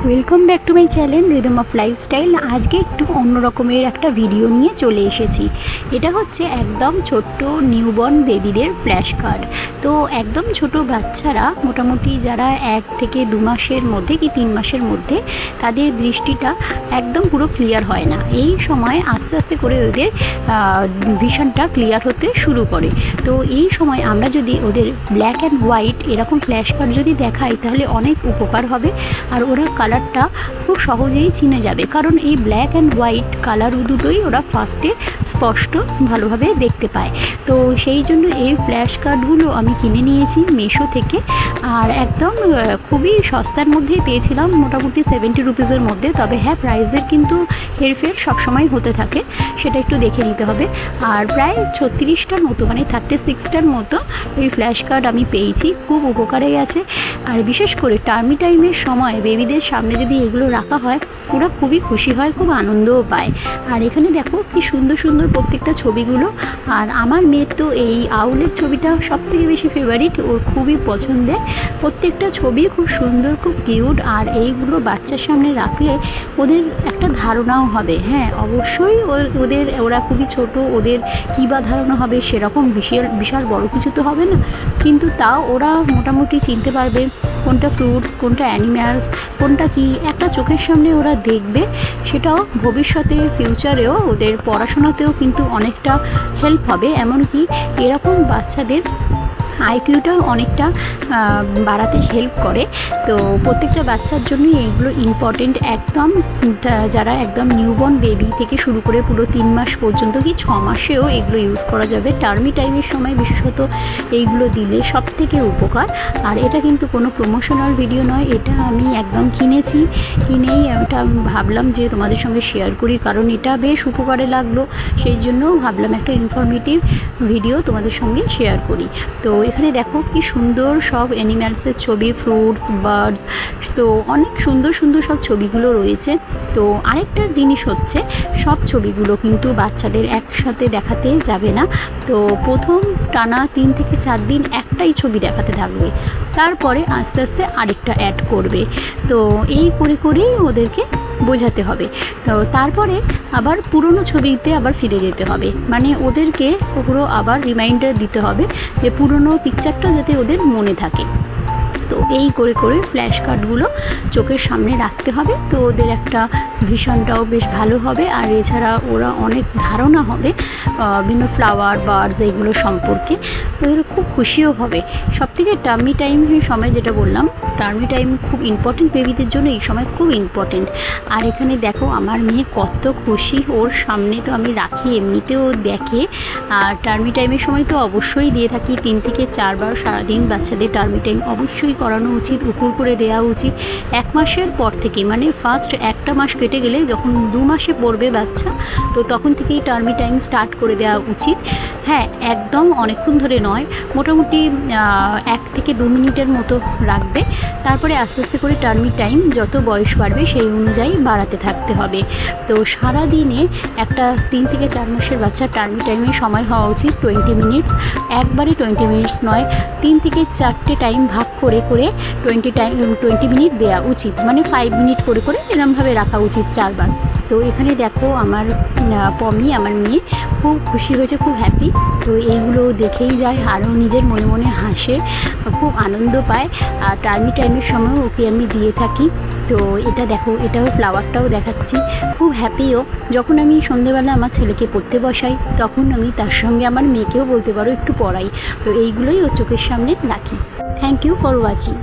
Welcome back to my channel rhythm of lifestyle. আজকে একটু অন্য রকমের একটা ভিডিও নিয়ে চলে এসেছি। এটা হচ্ছে একদম ছোট্ট নিউবর্ন বেবিদের ফ্ল্যাশ কার্ড। তো একদম ছোট বাচ্চারা মোটামুটি যারা 1 থেকে 2 মাসের মধ্যে কি 3 মাসের মধ্যে তাদের দৃষ্টিটা একদম পুরো ক্লিয়ার হয় না। এই সময় আস্তে আস্তে করে ওদের ভিশনটা ক্লিয়ার হতে শুরু করে। তো এই সময় আমরা যদি ওদের ব্ল্যাক অ্যান্ড হোয়াইট এরকম ফ্ল্যাশ কার্ড যদি দেখাই তাহলে অনেক উপকার হবে। আর ওরা কালারটা খুব সহজেই চিনে যাবে, কারণ এই ব্ল্যাক অ্যান্ড হোয়াইট কালার দুটোই ওরা ফার্স্টে স্পষ্ট ভালোভাবে দেখতে পায়। তো সেই জন্য এই ফ্ল্যাশ কার্ডগুলো আমি কিনে নিয়েছি মিশো থেকে, আর একদম খুবই সস্তার মধ্যেই পেয়েছিলাম, মোটামুটি 70 রুপিসের মধ্যে। তবে হ্যাঁ, প্রাইসের কিন্তু হেরফের সবসময় হতে থাকে, সেটা একটু দেখে নিতে হবে। আর প্রায় 36টার মতো, মানে 36টার মতো এই ফ্ল্যাশ কার্ড আমি পেয়েছি, খুব উপকারে গেছে। আর বিশেষ করে টার্মি টাইমের সময় বেবিদের সামনে যদি এগুলো রাখা হয় ওরা খুবই খুশি হয়, খুব আনন্দও পায়। আর এখানে দেখো কি সুন্দর সুন্দর প্রত্যেকটা ছবিগুলো। আর আমার মেয়ের তো এই আউলের ছবিটা সবথেকে বেশি ফেভারিট, ওর খুবই পছন্দের। প্রত্যেকটা ছবি খুব সুন্দর, খুব কিউট। আর এইগুলো বাচ্চার সামনে রাখলে ওদের একটা ধারণাও হবে। হ্যাঁ, অবশ্যই ওরা খুবই ছোট, ওদের কী বা ধারণা হবে সেরকম বিশাল বড় কিছু তো হবে না, কিন্তু তাও ওরা মোটামুটি চিনতে পারবে কোনটা ফ্রুটস, কোনটা অ্যানিম্যালস, কোনটা কি একটা চোখের সামনে ওরা দেখবে। সেটাও ভবিষ্যতে ফিউচারেও ওদের পড়াশোনাতেও কিন্তু অনেকটা হেল্প হবে। এমনকি এরকম বাচ্চাদের আইকিউটাও অনেকটা বাড়াতে হেল্প করে। তো প্রত্যেকটা বাচ্চার জন্যই এইগুলো ইম্পর্টেন্ট একদম। যারা একদম নিউবর্ন বেবি থেকে শুরু করে পুরো 3 মাস পর্যন্ত কি 6 মাসেও এগুলো ইউজ করা যাবে। টার্মি টাইমের সময় বিশেষত এইগুলো দিলে সব থেকে উপকার। আর এটা কিন্তু কোনো প্রমোশনাল ভিডিও নয়, এটা আমি একদম কিনেই এটা ভাবলাম যে তোমাদের সঙ্গে শেয়ার করি, কারণ এটা বেশ উপকারে লাগলো। সেই জন্য ভাবলাম একটা ইনফরমেটিভ ভিডিও তোমাদের সঙ্গে শেয়ার করি। তো এখানে দেখো কি সুন্দর সব অ্যানিম্যালসের ছবি, ফ্রুটস, বার্ডস, তো অনেক সুন্দর সুন্দর সব ছবিগুলো রয়েছে। তো আরেকটা জিনিস হচ্ছে, সব ছবিগুলো কিন্তু বাচ্চাদের একসাথে দেখাতে যাবে না। তো প্রথম টানা 3 থেকে 4 দিন একটাই ছবি দেখাতে থাকবে, তারপরে আস্তে আস্তে আরেকটা অ্যাড করবে। তো এই করে করেই ওদেরকে বোঝাতে হবে। তো তারপরে আবার পুরনো ছবিতে আবার ফিরে যেতে হবে, মানে ওদেরকে পুরো আবার রিমাইন্ডার দিতে হবে যে পুরনো পিকচারটা যাতে ওদের মনে থাকে। তো এই করে করে ফ্ল্যাশ কার্ডগুলো চোখের সামনে রাখতে হবে। তো ওদের একটা ভিশনটাও বেশ ভালো হবে। আর এছাড়া ওরা অনেক ধারণা হবে বিভিন্ন ফ্লাওয়ার, বার্ডস এগুলো সম্পর্কে, ওদের খুব খুশিও হবে। সবথেকে টার্মি টাইমের সময় যেটা বললাম, টার্মি টাইম খুব ইম্পর্টেন্ট বেবিদের জন্য, এই সময় খুব ইম্পর্টেন্ট। আর এখানে দেখো আমার মেয়ে কত খুশি, ওর সামনে তো আমি রাখি, এমনিতেও দেখে। আর টার্মি টাইমের সময় তো অবশ্যই দিয়ে থাকি 3 থেকে 4 বার সারাদিন। বাচ্চাদের টার্মি টাইম অবশ্যই করানো উচিত, উপুর করে দেওয়া উচিত 1 মাসের পর থেকে। মানে ফার্স্ট একটা মাস কেটে গেলে যখন 2 মাসে পড়বে বাচ্চা, তো তখন থেকেই টার্মি টাইম স্টার্ট করে দেওয়া উচিত। হ্যাঁ, একদম অনেকক্ষণ ধরে নয়, মোটামুটি 1 থেকে 2 মিনিটের মতো রাখবে। তারপরে আস্তে আস্তে করে টার্মি টাইম যত বয়স বাড়বে সেই অনুযায়ী বাড়াতে থাকতে হবে। তো সারা দিনে একটা 3 থেকে 4 মাসের বাচ্চার টার্মি টাইমের সময় হওয়া উচিত 20 মিনিটস। একবারে 20 মিনিটস নয়, 3 থেকে 4টে টাইম ভাগ করে করে 20 মিনিট দেওয়া উচিত, মানে 5 মিনিট করে করে এরমভাবে রাখা উচিত 4 বার। তো এখানে দেখো আমার পমি, আমার মেয়ে খুব খুশি হয়েছে, খুব হ্যাপি। তো এইগুলো দেখেই যায়, আরও নিজের মনে মনে হাসে, খুব আনন্দ পায়। আর টার্মি টাইমের সময় ওকে আমি দিয়ে থাকি। তো এটা দেখো, এটাও ফ্লাওয়ারটাও দেখাচ্ছি, খুব হ্যাপিও। যখন আমি সন্ধেবেলা আমার ছেলেকে পড়তে বসাই তখন আমি তার সঙ্গে আমার মেয়েকেও বলতে পারো একটু পড়াই। তো এইগুলোই ওর চোখের সামনে রাখি। Thank you for watching.